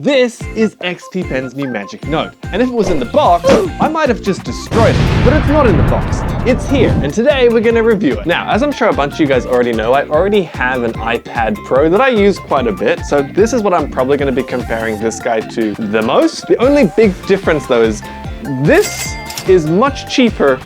This is XPPen's new magic note, and if it was in the box, I might have just destroyed it, but it's not in the box. It's here, and today we're going to review it. Now, as I'm sure a bunch of you guys already know, I already have an iPad Pro that I use quite a bit, so this is what I'm probably going to be comparing this guy to the most. The only big difference though is this is much cheaper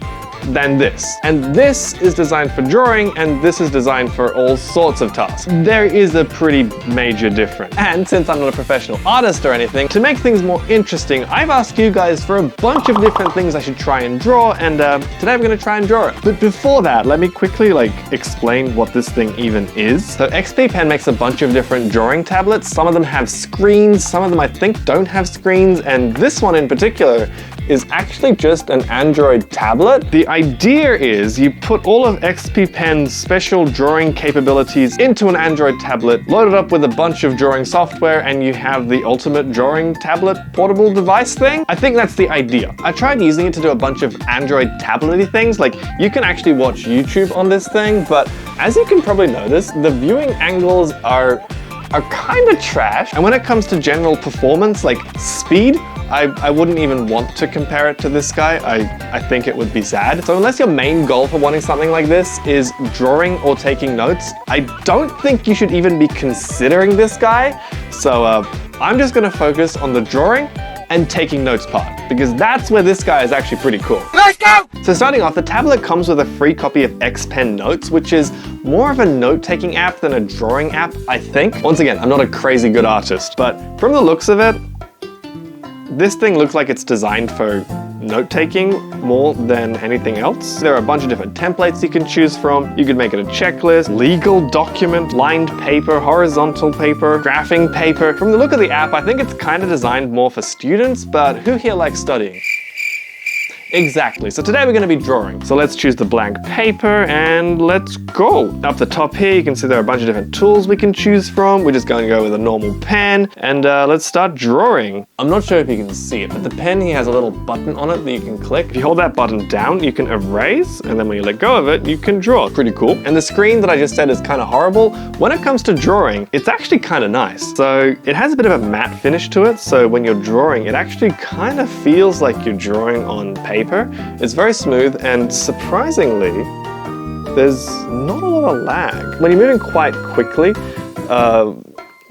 than this. And this is designed for drawing, and this is designed for all sorts of tasks. There is a pretty major difference. And since I'm not a professional artist or anything, to make things more interesting, I've asked you guys for a bunch of different things I should try and draw, and today I'm gonna try and draw it. But before that, let me quickly explain what this thing even is. So XPPen makes a bunch of different drawing tablets. Some of them have screens, some of them I think don't have screens, and this one in particular is actually just an Android tablet. The idea is you put all of XPPen's special drawing capabilities into an Android tablet, load it up with a bunch of drawing software, and you have the ultimate drawing tablet portable device thing. I think that's the idea. I tried using it to do a bunch of Android tablet-y things, like you can actually watch YouTube on this thing, but as you can probably notice, the viewing angles are kind of trash. And when it comes to general performance, like speed, I wouldn't even want to compare it to this guy. I think it would be sad. So unless your main goal for wanting something like this is drawing or taking notes, I don't think you should even be considering this guy. So I'm just gonna focus on the drawing and taking notes part, because that's where this guy is actually pretty cool. Let's go! So starting off, the tablet comes with a free copy of XPen Notes, which is more of a note-taking app than a drawing app, I think. Once again, I'm not a crazy good artist, but from the looks of it, this thing looks like it's designed for note-taking more than anything else. There are a bunch of different templates you can choose from. You could make it a checklist, legal document, lined paper, horizontal paper, graphing paper. From the look of the app, I think it's kind of designed more for students, but who here likes studying? Exactly, so today we're going to be drawing. So let's choose the blank paper and let's go. Up the top here, you can see there are a bunch of different tools we can choose from. We're just going to go with a normal pen and let's start drawing. I'm not sure if you can see it, but the pen here has a little button on it that you can click. If you hold that button down, you can erase, and then when you let go of it, you can draw. Pretty cool. And the screen that I just said is kind of horrible. When it comes to drawing, it's actually kind of nice. So it has a bit of a matte finish to it, so when you're drawing, it actually kind of feels like you're drawing on paper. It's very smooth, and surprisingly, there's not a lot of lag. When you're moving quite quickly,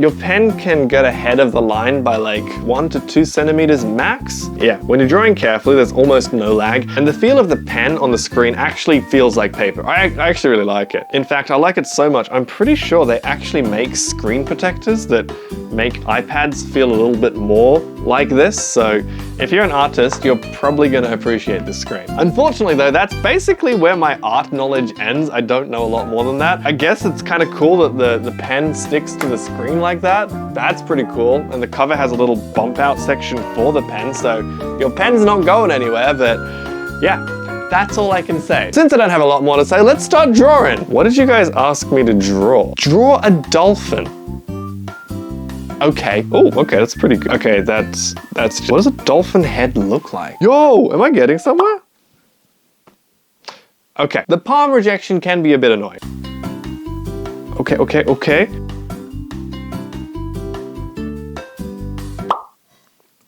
your pen can get ahead of the line by like 1 to 2 centimeters max. Yeah, when you're drawing carefully, there's almost no lag, and the feel of the pen on the screen actually feels like paper. I actually really like it. In fact, I like it so much, I'm pretty sure they actually make screen protectors that make iPads feel a little bit more like this, so if you're an artist, you're probably going to appreciate this screen. Unfortunately though, that's basically where my art knowledge ends. I don't know a lot more than that. I guess it's kind of cool that the pen sticks to the screen like that. That's pretty cool, and the cover has a little bump out section for the pen, so your pen's not going anywhere, but yeah. That's all I can say. Since I don't have a lot more to say, let's start drawing. What did you guys ask me to draw? Draw a dolphin. Okay. Oh, okay, that's pretty good. Okay, that's just, what does a dolphin head look like? Yo, am I getting somewhere? Okay, the palm rejection can be a bit annoying. Okay.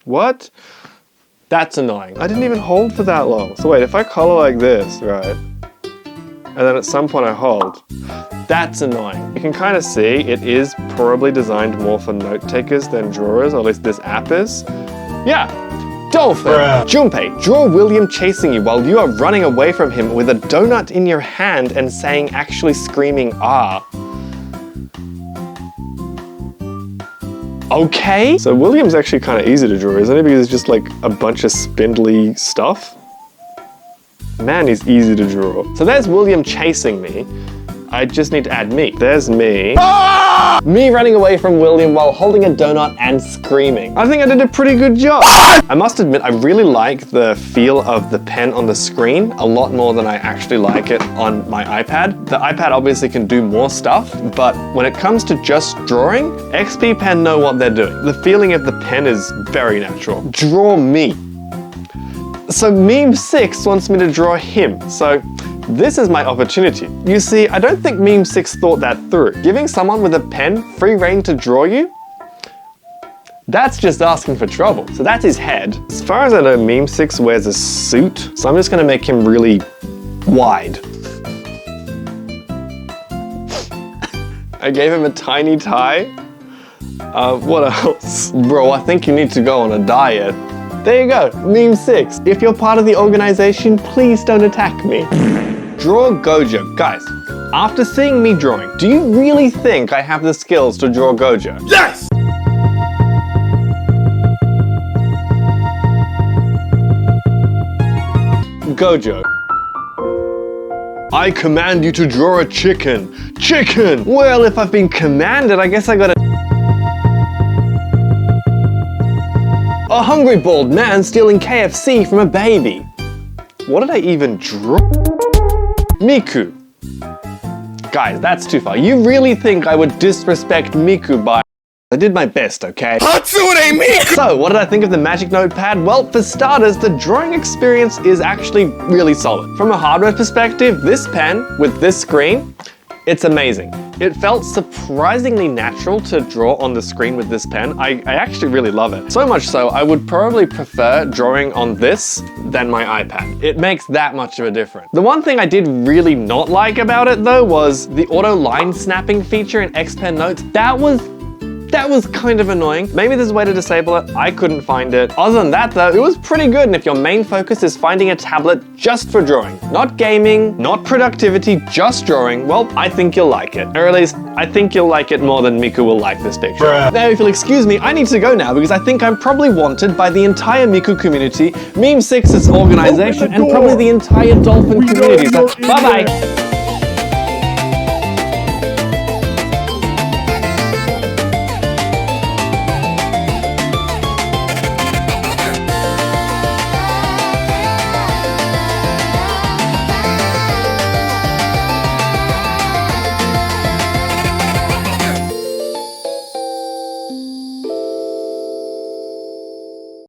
What? That's annoying. I didn't even hold for that long. So wait, if I color like this, right? And then at some point I hold. That's annoying. You can kind of see it is probably designed more for note takers than drawers, or at least this app is. Yeah, dolphin. Junpei, draw William chasing you while you are running away from him with a donut in your hand and saying, actually screaming, ah. Okay. So William's actually kind of easy to draw, isn't it? Because it's just like a bunch of spindly stuff. Man, he's easy to draw. So there's William chasing me. I just need to add me. There's me. Ah! Me running away from William while holding a donut and screaming. I think I did a pretty good job. I must admit, I really like the feel of the pen on the screen a lot more than I actually like it on my iPad. The iPad obviously can do more stuff, but when it comes to just drawing, XPPen know what they're doing. The feeling of the pen is very natural. Draw me. So Meme6 wants me to draw him. So this is my opportunity. You see, I don't think Meme6 thought that through. Giving someone with a pen free rein to draw you? That's just asking for trouble. So that's his head. As far as I know, Meme 6 wears a suit, so I'm just gonna make him really wide. I gave him a tiny tie. What else? Bro, I think you need to go on a diet. There you go, Meme 6. If you're part of the organization, please don't attack me. Draw Gojo. Guys, after seeing me drawing, do you really think I have the skills to draw Gojo? Yes! Gojo. I command you to draw a chicken. Chicken! Well, if I've been commanded, I guess I gotta... A hungry bald man stealing KFC from a baby. What did I even draw? Miku. Guys, that's too far. You really think I would disrespect Miku by... I did my best, okay? Hatsune Miku! So, what did I think of the Magic Notepad? Well, for starters, the drawing experience is actually really solid. From a hardware perspective, this pen with this screen, it's amazing. It felt surprisingly natural to draw on the screen with this pen. I actually really love it. So much so, I would probably prefer drawing on this than my iPad. It makes that much of a difference. The one thing I did really not like about it though was the auto line snapping feature in XPPen Notes. That was kind of annoying. Maybe there's a way to disable it. I couldn't find it. Other than that though, it was pretty good. And if your main focus is finding a tablet just for drawing, not gaming, not productivity, just drawing, well, I think you'll like it. Or at least, I think you'll like it more than Miku will like this picture. Bruh. Now, if you'll excuse me, I need to go now because I think I'm probably wanted by the entire Miku community, Meme 6's organization, and probably the entire Dolphin community. So, bye-bye.